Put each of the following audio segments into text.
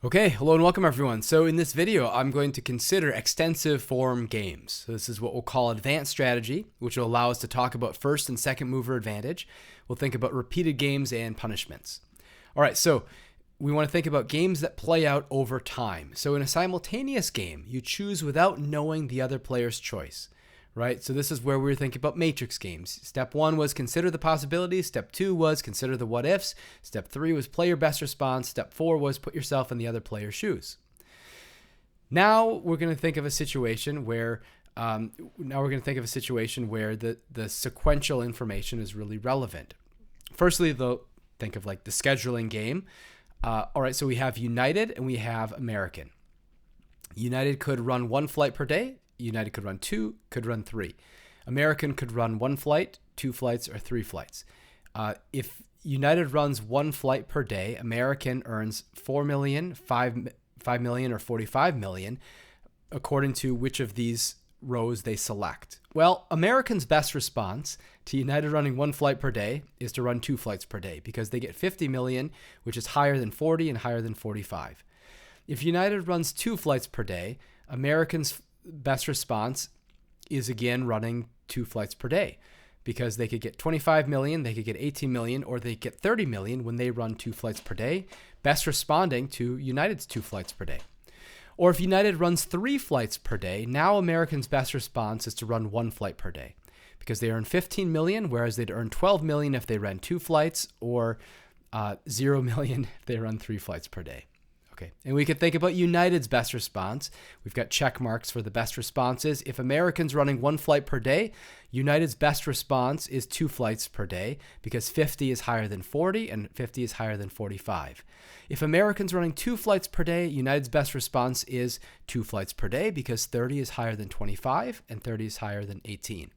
Okay, hello and welcome everyone. So in this video, I'm going to consider extensive form games. So this is what we'll call advanced strategy, which will allow us to talk about first and second mover advantage. We'll think about repeated games and punishments. All right, so we want to think about games that play out over time. So in a simultaneous game, you choose without knowing the other player's choice, right? So this is where we were thinking about matrix games. Step 1 was consider the possibilities. Step 2 was consider the what ifs. Step 3 was play your best response. Step 4 was put yourself in the other player's shoes. Now we're going to think of a situation where the sequential information is really relevant. Firstly, they'll think of like the scheduling game. All right, so we have United and we have American. United could run 1 flight per day. United could run 2, could run 3. American could run 1 flight, 2 flights, or 3 flights. If United runs 1 flight per day, American earns 4 million, 5 million, or 45 million, according to which of these rows they select. Well, American's best response to United running 1 flight per day is to run 2 flights per day because they get 50 million, which is higher than 40 and higher than 45. If United runs 2 flights per day, American's best response is again running 2 flights per day because they could get 25 million, they could get 18 million, or they get 30 million when they run 2 flights per day, best responding to United's 2 flights per day. Or if United runs 3 flights per day, now American's best response is to run 1 flight per day because they earn 15 million, whereas they'd earn 12 million if they ran 2 flights, or 0 million if they run 3 flights per day. Okay, and we could think about United's best response. We've got check marks for the best responses. If American's running 1 flight per day, United's best response is 2 flights per day because 50 is higher than 40 and 50 is higher than 45. If American's running 2 flights per day, United's best response is 2 flights per day because 30 is higher than 25 and 30 is higher than 18.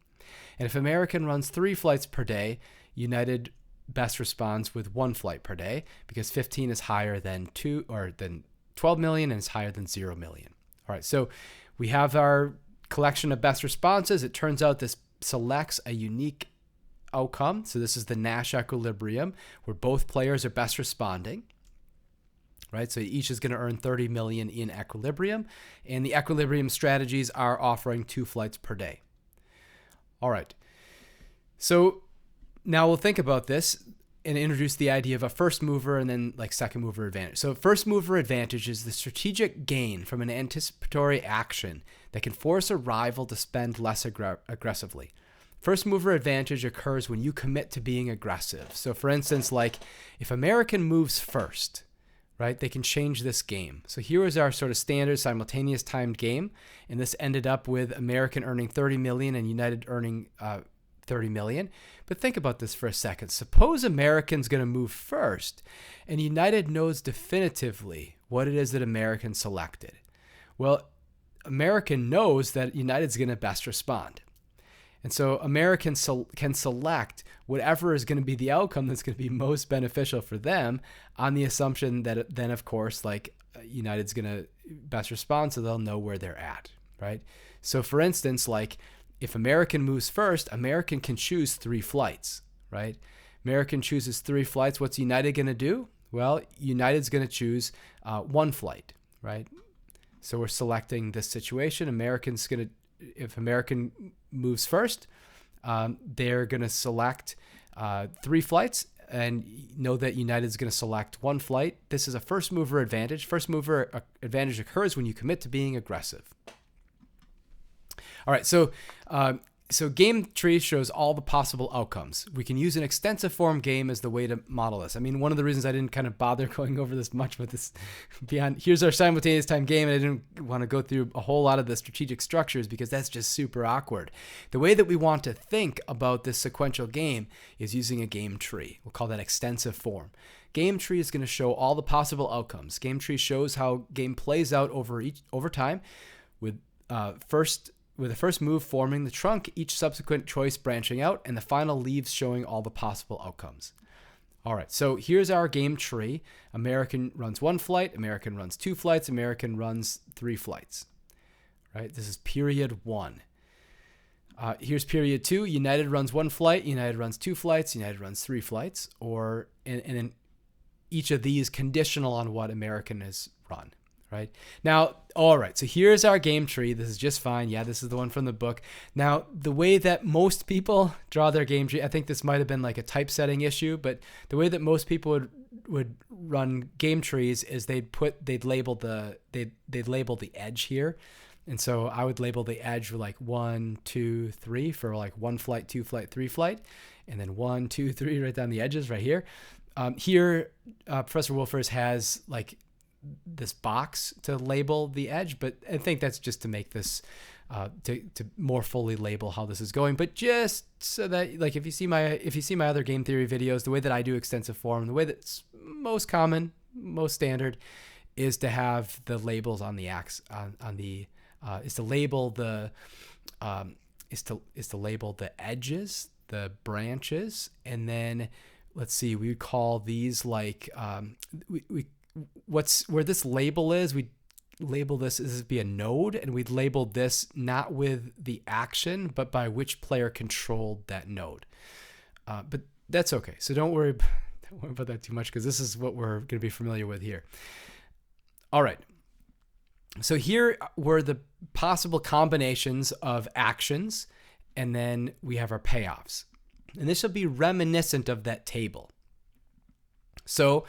And if American runs 3 flights per day, United best responds with 1 flight per day because 15 is higher than 12 million and is higher than 0 million. All right, so we have our collection of best responses. It turns out this selects a unique outcome. So this is the Nash equilibrium where both players are best responding. Right, so each is going to earn 30 million in equilibrium, and the equilibrium strategies are offering 2 flights per day. All right, so now we'll think about this and introduce the idea of a first mover and then like second mover advantage. So first mover advantage is the strategic gain from an anticipatory action that can force a rival to spend less aggressively. First mover advantage occurs when you commit to being aggressive. So for instance, like if American moves first, right, they can change this game. So here is our sort of standard simultaneous timed game, and this ended up with American earning 30 million and United earning 30 million. But think about this for a second. Suppose American's going to move first and United knows definitively what it is that American selected. Well, American knows that United's going to best respond. And so American can select whatever is going to be the outcome that's going to be most beneficial for them on the assumption that then, of course, like United's going to best respond, so they'll know where they're at, right? So for instance, like if American moves first, American can choose 3 flights, right? American chooses 3 flights. What's United going to do? Well, United's going to choose 1 flight, right? So we're selecting this situation. If American moves first, they're going to select 3 flights and know that United's going to select 1 flight. This is a first mover advantage. First mover advantage occurs when you commit to being aggressive. All right, so game tree shows all the possible outcomes. We can use an extensive form game as the way to model this. I mean, one of the reasons I didn't kind of bother going over this much with this beyond, here's our simultaneous time game, and I didn't want to go through a whole lot of the strategic structures because that's just super awkward. The way that we want to think about this sequential game is using a game tree. We'll call that extensive form. Game tree is going to show all the possible outcomes. Game tree shows how game plays out over time with the first move forming the trunk, each subsequent choice branching out, and the final leaves showing all the possible outcomes. All right, so here's our game tree. American runs 1 flight, American runs 2 flights, American runs 3 flights. Right, this is period 1. Here's period 2. United runs 1 flight, United runs 2 flights, United runs 3 flights, and then each of these conditional on what American has run, right? Now, all right, so here's our game tree. This is just fine. Yeah, this is the one from the book. Now, the way that most people draw their game tree, I think this might have been like a typesetting issue, but the way that most people would run game trees is they'd label the edge here. And so I would label the edge with like 1, 2, 3 for like 1 flight, 2 flight, 3 flight, and then 1, 2, 3 right down the edges right here. Here, Professor Wolfers has like this box to label the edge, but I think that's just to make this to more fully label how this is going. But just so that, like, if you see my other game theory videos, the way that I do extensive form, the way that's most common, most standard, is to have the labels on the is to label the edges, the branches, and then let's see, we would call these like where this label is, we label this as be a node, and we'd label this not with the action, but by which player controlled that node. But that's okay. So don't worry about that too much, because this is what we're going to be familiar with here. All right. So here were the possible combinations of actions, and then we have our payoffs. And this will be reminiscent of that table. So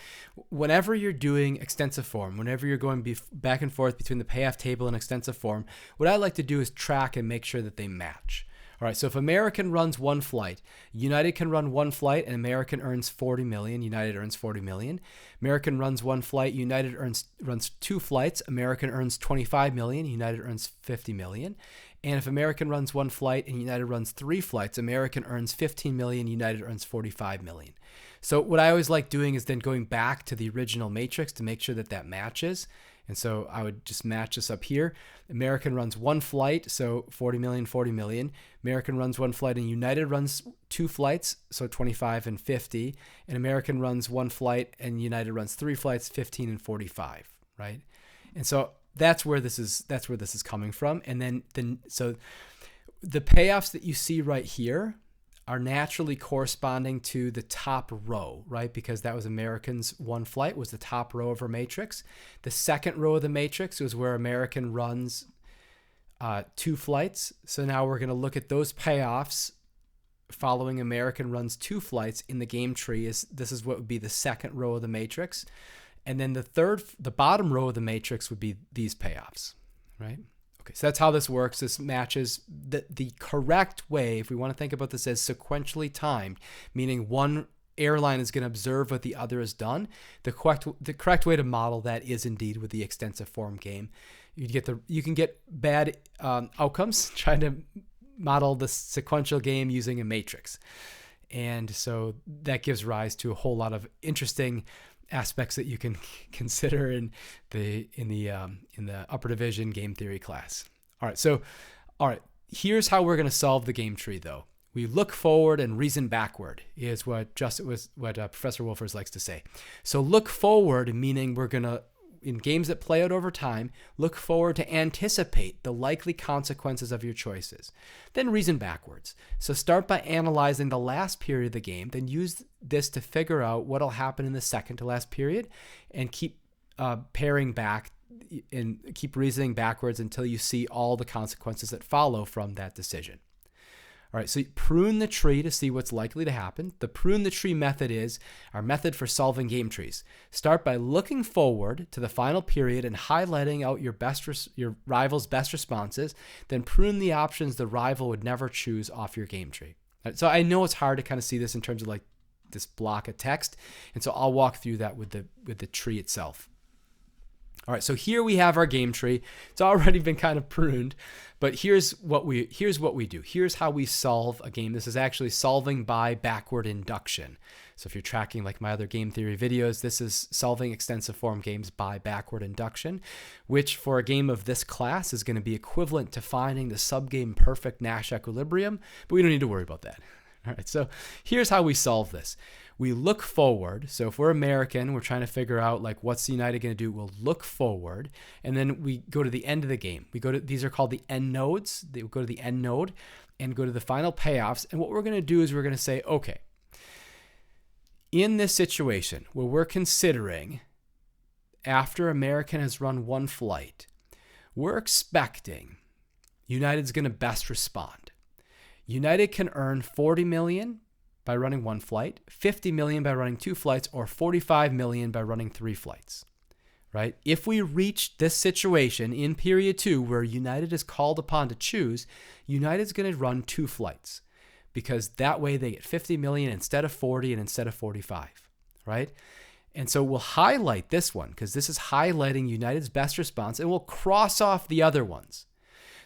whenever you're doing extensive form, whenever you're going back and forth between the payoff table and extensive form, what I like to do is track and make sure that they match. All right, so if American runs 1 flight, United can run 1 flight, and American earns 40 million. United earns 40 million. American runs 1 flight, United runs 2 flights. American earns 25 million. United earns 50 million. And if American runs 1 flight and United runs 3 flights, American earns 15 million. United earns 45 million. So what I always like doing is then going back to the original matrix to make sure that that matches. And so I would just match this up here. American runs 1 flight, so 40 million, 40 million. American runs 1 flight, and United runs 2 flights, so 25 and 50. And American runs 1 flight, and United runs 3 flights, 15 and 45, right? And so that's where this is coming from. And then so the payoffs that you see right here are naturally corresponding to the top row, right? Because that was American's 1 flight was the top row of our matrix. The second row of the matrix was where American runs 2 flights. So now we're going to look at those payoffs following American runs 2 flights in the game tree. This is what would be the second row of the matrix. And then the bottom row of the matrix would be these payoffs, right? Okay, so that's how this works. This matches the correct way, if we want to think about this as sequentially timed, meaning one airline is going to observe what the other has done. The correct way to model that is indeed with the extensive form game. You can get bad outcomes trying to model the sequential game using a matrix, and so that gives rise to a whole lot of interesting aspects that you can consider in the upper division game theory class. All right, here's how we're going to solve the game tree, though. We look forward and reason backward is what Professor Wolfers likes to say. So look forward, meaning we're going to, in games that play out over time, look forward to anticipate the likely consequences of your choices. Then reason backwards. So start by analyzing the last period of the game, then use this to figure out what will happen in the second to last period, and keep pairing back and keep reasoning backwards until you see all the consequences that follow from that decision. All right, so you prune the tree to see what's likely to happen. The prune the tree method is our method for solving game trees. Start by looking forward to the final period and highlighting out your rival's best responses. Then prune the options the rival would never choose off your game tree. All right, so I know it's hard to kind of see this in terms of like this block of text, and so I'll walk through that with the tree itself. All right, so here we have our game tree. It's already been kind of pruned, but here's what we do. Here's how we solve a game. This is actually solving by backward induction. So if you're tracking like my other game theory videos, this is solving extensive form games by backward induction, which for a game of this class is going to be equivalent to finding the subgame perfect Nash equilibrium, but we don't need to worry about that. All right, so here's how we solve this. We look forward. So if we're American, we're trying to figure out like what's the United going to do. We'll look forward, and then we go to the end of the game. These are called the end nodes. They will go to the end node and go to the final payoffs. And what we're going to do is we're going to say, okay, in this situation where we're considering after American has run one flight, we're expecting United's going to best respond. United can earn $40 million by running one flight, $50 million by running two flights, or $45 million by running three flights, right? If we reach this situation in period 2 where United is called upon to choose, United's going to run two flights because that way they get $50 million instead of 40 and instead of 45, right? And so we'll highlight this one because this is highlighting United's best response, and we'll cross off the other ones.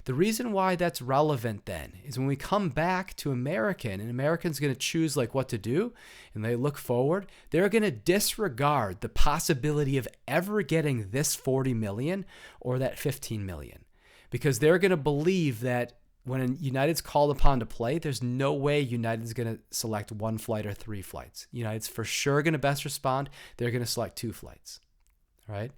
The reason why that's relevant then is when we come back to American and American's going to choose like what to do and they look forward, they're going to disregard the possibility of ever getting this 40 million or that 15 million because they're going to believe that when United's called upon to play, there's no way United's going to select one flight or three flights. United's for sure going to best respond. They're going to select two flights, right?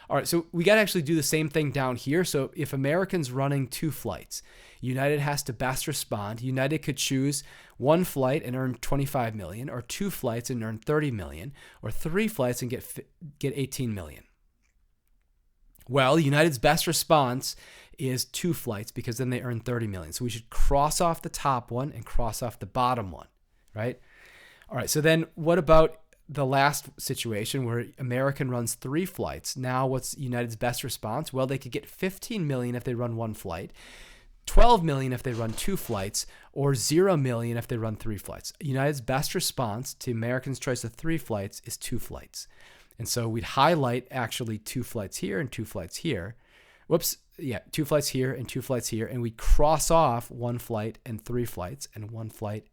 All right, so we got to actually do the same thing down here. So if American's running two flights, United has to best respond. United could choose one flight and earn 25 million, or two flights and earn 30 million, or three flights and get 18 million. Well, United's best response is two flights because then they earn 30 million. So we should cross off the top one and cross off the bottom one, right? All right, so then what about the last situation where American runs three flights? Now what's United's best response? Well, they could get 15 million if they run one flight, 12 million if they run two flights, or 0 million if they run three flights. United's best response to American's choice of three flights is two flights. And so we'd highlight actually two flights here and two flights here. Two flights here and two flights here. And we cross off one flight and three flights and one flight.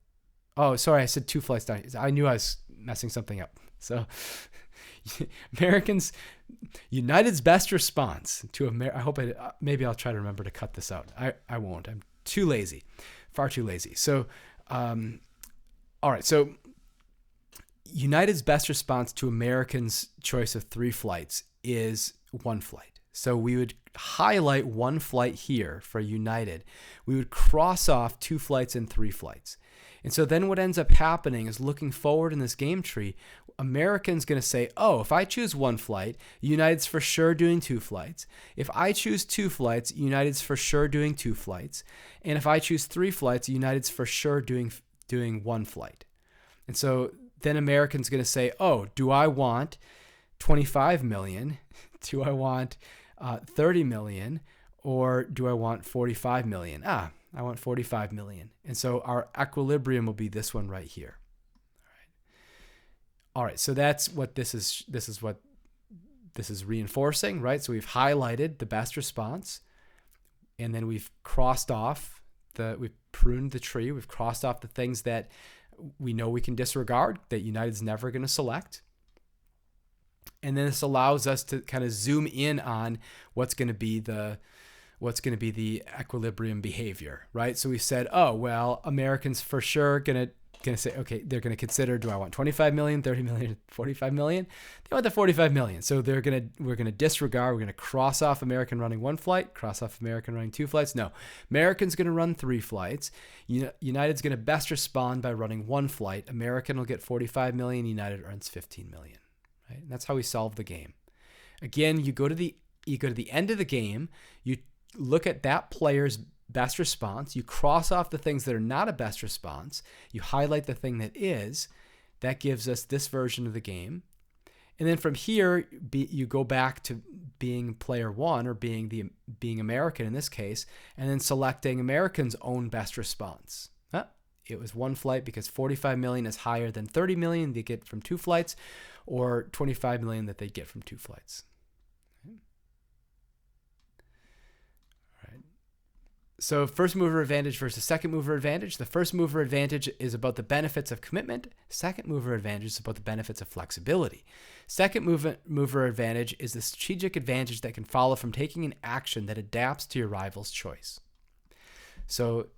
Oh, sorry, I said two flights down. I knew I was messing something up. So United's best response to maybe I'll try to remember to cut this out. I won't. I'm too lazy, far too lazy. So, all right. So United's best response to American's choice of three flights is one flight. So we would highlight one flight here for United. We would cross off two flights and three flights. And so then what ends up happening is looking forward in this game tree, American's going to say, oh, if I choose one flight, United's for sure doing two flights. If I choose two flights, United's for sure doing two flights. And if I choose three flights, United's for sure doing one flight. And so then American's going to say, oh, do I want 25 million? Do I want 30 million? Or do I want 45 million? I want 45 million. And so our equilibrium will be this one right here. All right. So that's what this is. This is what this is reinforcing, right? So we've highlighted the best response, and then we've crossed off we've pruned the tree. We've crossed off the things that we know we can disregard, that United's never going to select. And then this allows us to kind of zoom in on what's going to be the equilibrium behavior, right? So we said, oh, well, Americans for sure gonna say, okay, they're gonna consider, do I want 25 million, 30 million, 45 million? They want the 45 million. So we're gonna disregard, we're gonna cross off American running one flight, cross off American running two flights. No, American's gonna run three flights. United's gonna best respond by running one flight. American will get 45 million, United earns 15 million, right? And that's how we solve the game. Again, you go to the end of the game, you look at that player's best response. You cross off the things that are not a best response. You highlight the thing that is. That gives us this version of the game. And then from here, you go back to being player one, or being American in this case, and then selecting American's own best response. It was one flight because 45 million is higher than 30 million they get from two flights, or 25 million that they get from two flights. So first mover advantage versus second mover advantage. The first mover advantage is about the benefits of commitment. Second mover advantage is about the benefits of flexibility. Second mover advantage is the strategic advantage that can follow from taking an action that adapts to your rival's choice. So,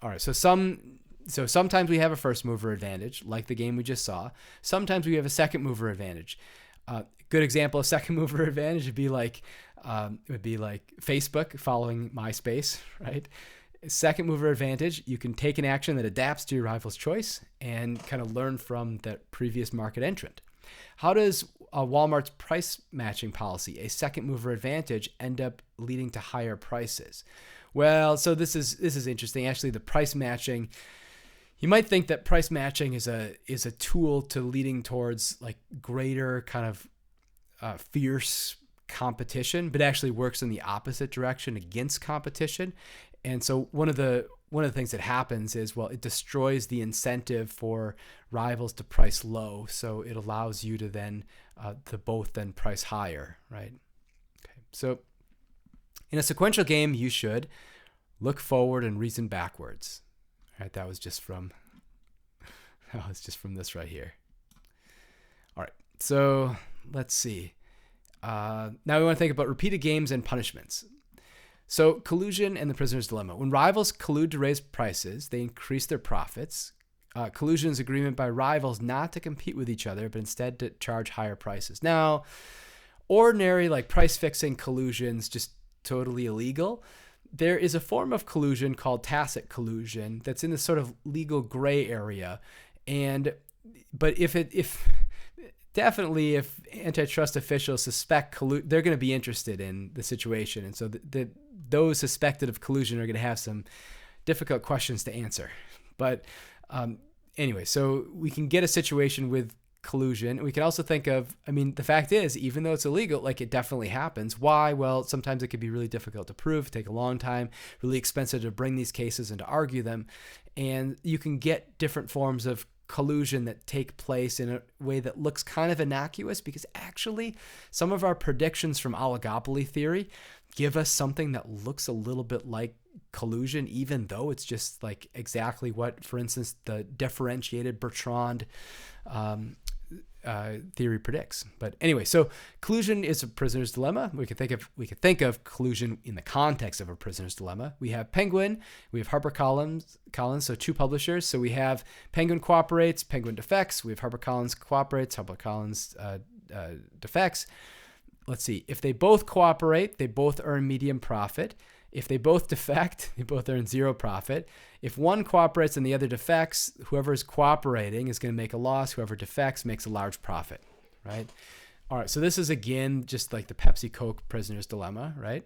all right. So sometimes we have a first mover advantage, like the game we just saw. Sometimes we have a second mover advantage. Good example of second mover advantage would be like Facebook following MySpace, right? Second mover advantage, you can take an action that adapts to your rival's choice and kind of learn from the previous market entrant. How does Walmart's price matching policy, a second mover advantage, end up leading to higher prices? Well, so this is interesting. Actually, the price matching, you might think that price matching is a tool to leading towards like greater kind of fierce competition, but actually works in the opposite direction against competition. And so one of the things that happens is, well, it destroys the incentive for rivals to price low. So it allows you to then to both then price higher, right? Okay. So in a sequential game, you should look forward and reason backwards. All right, that was just from this right here. All right, so let's see. Now we want to think about repeated games and punishments. So collusion and the prisoner's dilemma. When rivals collude to raise prices, they increase their profits. Collusion is agreement by rivals not to compete with each other, but instead to charge higher prices. Now, ordinary like price fixing collusion is just totally illegal. There is a form of collusion called tacit collusion that's in this sort of legal gray area. But if antitrust officials suspect they're going to be interested in the situation. And so those suspected of collusion are going to have some difficult questions to answer. But anyway, so we can get a situation with collusion. We can also think of, the fact is, even though it's illegal, like it definitely happens. Why? Well, sometimes it can be really difficult to prove, take a long time, really expensive to bring these cases and to argue them. And you can get different forms of collusion that take place in a way that looks kind of innocuous, because actually some of our predictions from oligopoly theory give us something that looks a little bit like collusion, even though it's just like exactly what, for instance, the differentiated Bertrand theory predicts. But anyway, so collusion is a prisoner's dilemma. We could think of collusion in the context of a prisoner's dilemma. We have Penguin, we have HarperCollins, so two publishers. So we have Penguin cooperates, Penguin defects. We have HarperCollins cooperates, HarperCollins defects. Let's see. If they both cooperate, they both earn medium profit. If they both defect, they both earn zero profit. If one cooperates and the other defects, whoever is cooperating is going to make a loss. Whoever defects makes a large profit, right? All right, so this is, again, just like the Pepsi-Coke prisoner's dilemma, right?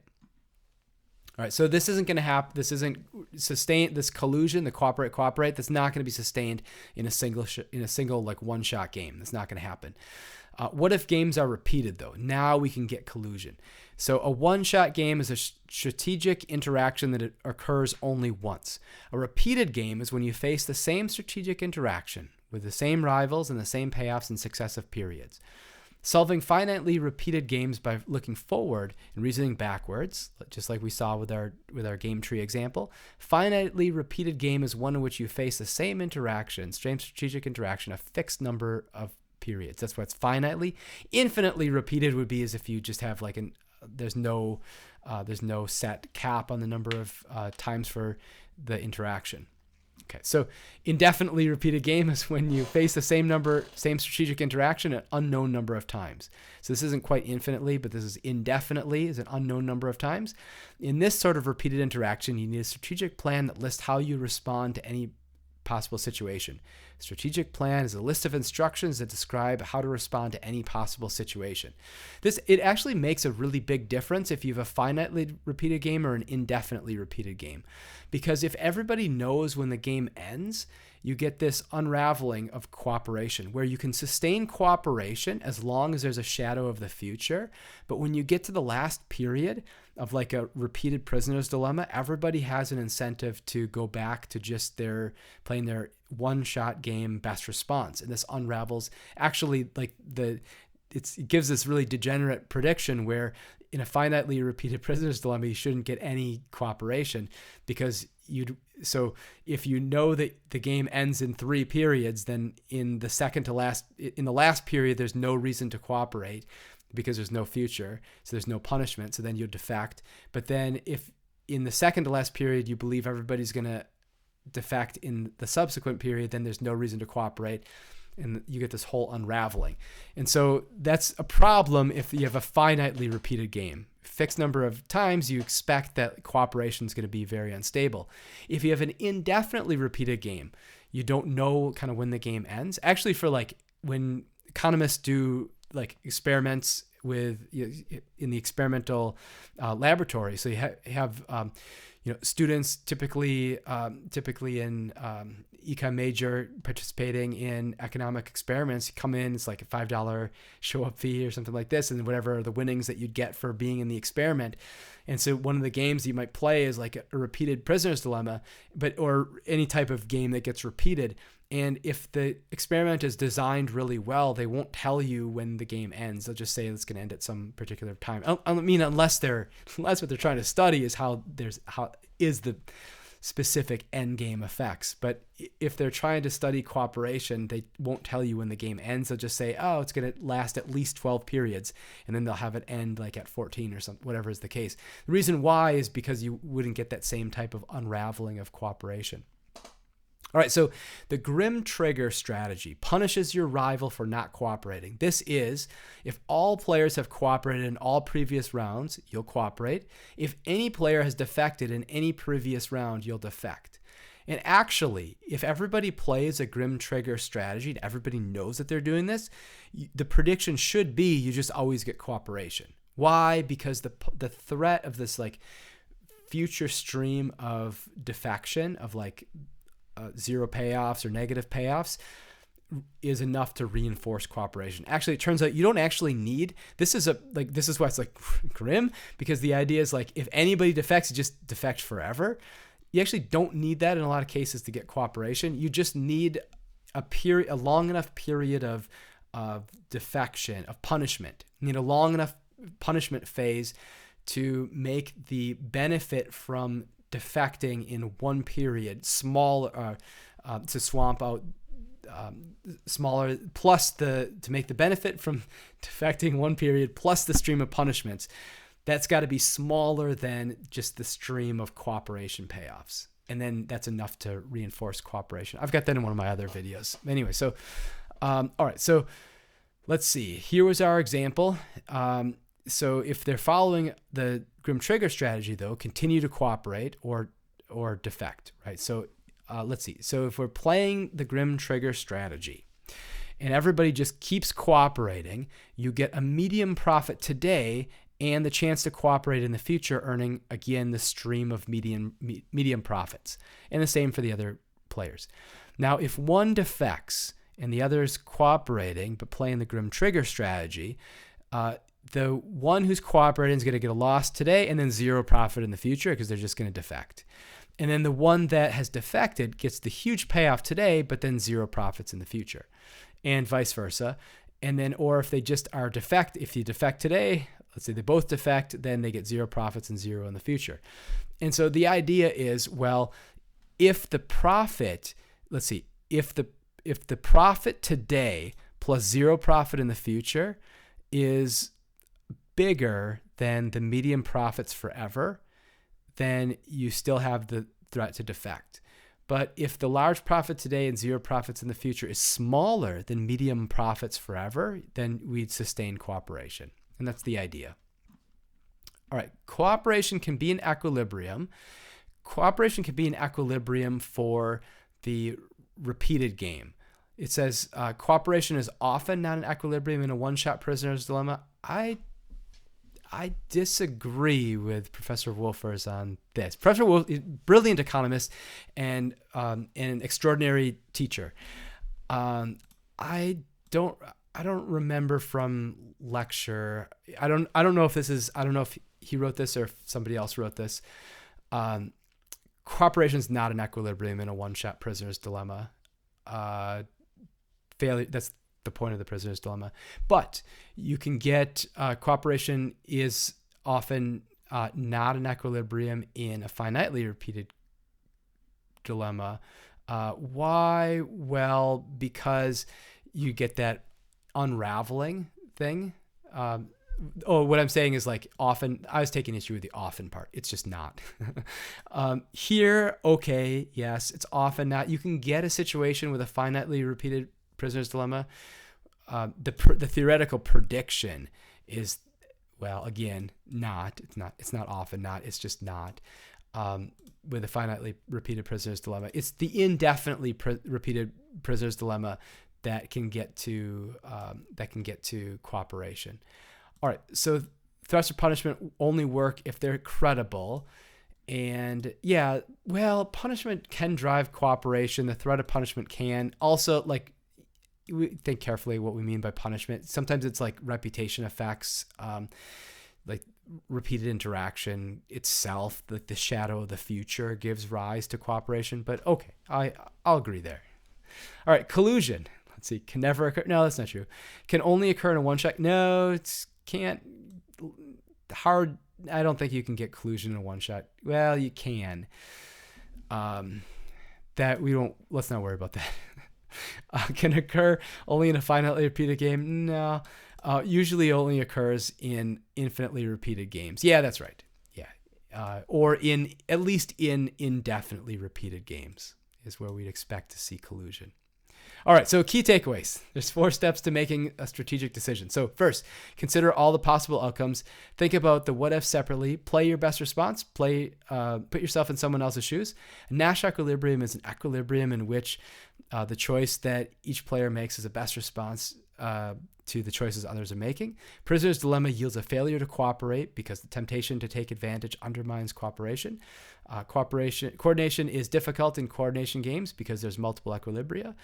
All right, so this isn't going to happen. This isn't sustained. This collusion, the cooperate, that's not going to be sustained in a single like one-shot game. That's not going to happen. What if games are repeated, though? Now we can get collusion. So a one-shot game is a strategic interaction that occurs only once. A repeated game is when you face the same strategic interaction with the same rivals and the same payoffs in successive periods. Solving finitely repeated games by looking forward and reasoning backwards, just like we saw with our game tree example. Finitely repeated game is one in which you face the same interaction, same strategic interaction, a fixed number of periods. That's why it's finitely. Infinitely repeated would be as if you just have like there's no set cap on the number of times for the interaction. Okay, so indefinitely repeated game is when you face the same strategic interaction an unknown number of times. So this isn't quite infinitely, but this is indefinitely, is an unknown number of times. In this sort of repeated interaction, you need a strategic plan that lists how you respond to any possible situation. Strategic plan is a list of instructions that describe how to respond to any possible situation. It actually makes a really big difference if you have a finitely repeated game or an indefinitely repeated game. Because if everybody knows when the game ends, you get this unraveling of cooperation where you can sustain cooperation as long as there's a shadow of the future. But when you get to the last period of like a repeated prisoner's dilemma, everybody has an incentive to go back to just playing their one-shot game best response. And this unravels actually like it gives this really degenerate prediction where in a finitely repeated prisoner's dilemma, you shouldn't get any cooperation because so if you know that the game ends in 3 periods, then in the last period, there's no reason to cooperate because there's no future. So there's no punishment. So then you'll defect. But then if in the second to last period, you believe everybody's going to defect in the subsequent period, then there's no reason to cooperate. And you get this whole unraveling. And so that's a problem if you have a finitely repeated game. Fixed number of times, you expect that cooperation is going to be very unstable. If you have an indefinitely repeated game, you don't know kind of when the game ends. Actually, for like when economists do like experiments with in the experimental laboratory. So you have students typically in econ major participating in economic experiments. You come in, it's like a $5 show up fee or something like this, and whatever the winnings that you'd get for being in the experiment. And so one of the games you might play is like a repeated prisoner's dilemma, or any type of game that gets repeated. And if the experiment is designed really well, they won't tell you when the game ends. They'll just say it's going to end at some particular time. I mean, unless what they're trying to study is how is the specific end game effects. But if they're trying to study cooperation, they won't tell you when the game ends. They'll just say, oh, it's going to last at least 12 periods, and then they'll have it end like at 14 or something, whatever is the case. The reason why is because you wouldn't get that same type of unraveling of cooperation. All right, so the grim trigger strategy punishes your rival for not cooperating. This is, if all players have cooperated in all previous rounds, you'll cooperate. If any player has defected in any previous round, you'll defect. And actually, if everybody plays a grim trigger strategy and everybody knows that they're doing this, the prediction should be you just always get cooperation. Why? Because the threat of this like future stream of defection, of like zero payoffs or negative payoffs, is enough to reinforce cooperation. Actually, it turns out you don't actually need, this is why it's like grim, because the idea is like if anybody defects, you just defect forever. You actually don't need that in a lot of cases to get cooperation. You just need a long enough period of defection, of punishment. You need a long enough punishment phase to make the benefit from defecting in one period smaller, to swamp out smaller, plus to make the benefit from defecting one period plus the stream of punishments. That's got to be smaller than just the stream of cooperation payoffs. And then that's enough to reinforce cooperation. I've got that in one of my other videos. Anyway, so, all right. So let's see. Here was our example. So if they're following the grim trigger strategy, though, continue to cooperate or defect, right? So let's see. So if we're playing the grim trigger strategy and everybody just keeps cooperating, you get a medium profit today and the chance to cooperate in the future, earning, again, the stream of medium profits. And the same for the other players. Now, if one defects and the other is cooperating but playing the grim trigger strategy, the one who's cooperating is going to get a loss today and then zero profit in the future because they're just going to defect. And then the one that has defected gets the huge payoff today, but then zero profits in the future, and vice versa. And then, or if they just are if you defect today, let's say they both defect, then they get zero profits and zero in the future. And so the idea is, well, if the profit, if the profit today plus zero profit in the future is bigger than the median profits forever, then you still have the threat to defect. But if the large profit today and zero profits in the future is smaller than medium profits forever, then we'd sustain cooperation. And that's the idea. All right, cooperation can be in equilibrium. Cooperation can be in equilibrium for the repeated game. It says cooperation is often not in equilibrium in a one-shot prisoner's dilemma. I disagree with Professor Wolfers on this. Professor Wolfers, brilliant economist and an extraordinary teacher. I don't remember from lecture. I don't know if he wrote this or if somebody else wrote this. Cooperation is not in equilibrium in a one-shot prisoner's dilemma. Failure. That's the point of the prisoner's dilemma. But you can get cooperation is often not in equilibrium in a finitely repeated dilemma. Why? Well, because you get that unraveling thing. What I'm saying is like often, I was taking issue with the often part. It's just not. Here, okay, yes, it's often not. You can get a situation with a finitely repeated prisoner's dilemma. The theoretical prediction is, well, again, not. It's not often not. It's just not. With a finitely repeated prisoner's dilemma, it's the indefinitely repeated prisoner's dilemma that can get to cooperation. All right, so threats of punishment only work if they're credible. And yeah, well, punishment can drive cooperation. The threat of punishment can also, like, we think carefully what we mean by punishment. Sometimes it's like reputation effects, like repeated interaction itself, like the shadow of the future gives rise to cooperation. But okay, I'll agree there. All right, collusion. Let's see, can never occur. No, that's not true. Can only occur in a one shot. No, it can't. Hard. I don't think you can get collusion in a one shot. Well, you can. That we don't. Let's not worry about that. Can occur only in a finitely repeated game. No. Usually only occurs in infinitely repeated games. Yeah, that's right. Yeah. Or in at least in indefinitely repeated games is where we'd expect to see collusion. All right, so key takeaways. There's 4 steps to making a strategic decision. So first, consider all the possible outcomes. Think about the what if separately. Play your best response. Put yourself in someone else's shoes. Nash equilibrium is an equilibrium in which the choice that each player makes is a best response to the choices others are making. Prisoner's dilemma yields a failure to cooperate because the temptation to take advantage undermines cooperation. Coordination is difficult in coordination games because there's multiple equilibria.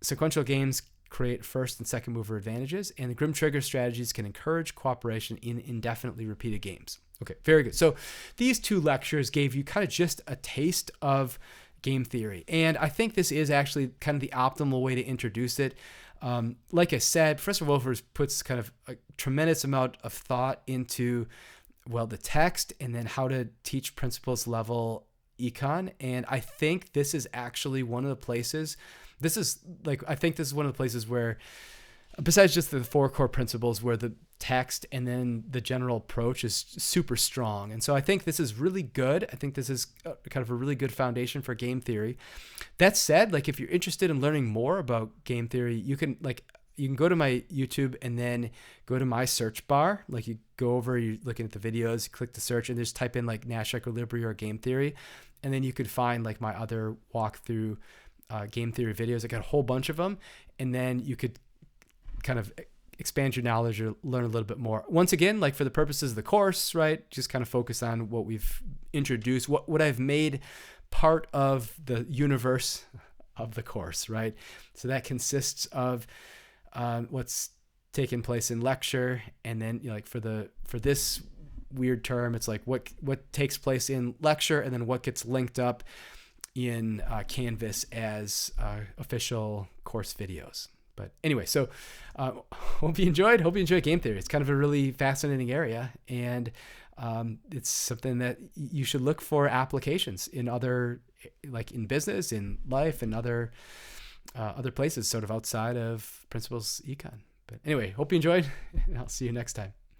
Sequential games create first and second mover advantages, and the Grim Trigger strategies can encourage cooperation in indefinitely repeated games. Okay, very good. So these 2 lectures gave you kind of just a taste of game theory, and I think this is actually kind of the optimal way to introduce it. Like I said, Professor Wolfers puts kind of a tremendous amount of thought into, well, the text and then how to teach principles level econ, and I think this is actually one of the places. I think this is one of the places where, besides just the 4 core principles, where the text and then the general approach is super strong. And so I think this is really good. I think this is kind of a really good foundation for game theory. That said, like, if you're interested in learning more about game theory, you can go to my YouTube and then go to my search bar. Like, you go over, you're looking at the videos, you click the search, and just type in like Nash equilibrium or game theory. And then you could find like my other walkthrough game theory videos. I got a whole bunch of them, and then you could kind of expand your knowledge or learn a little bit more. Once again, like for the purposes of the course, right, just kind of focus on what we've introduced, what I've made part of the universe of the course, right? So that consists of what's taking place in lecture, and then, you know, like for this weird term, it's like what takes place in lecture, and then what gets linked up in Canvas as official course videos. But anyway, so hope you enjoyed game theory. It's kind of a really fascinating area, and it's something that you should look for applications in other, like in business, in life, and other places sort of outside of principles econ. But anyway, hope you enjoyed, and I'll see you next time.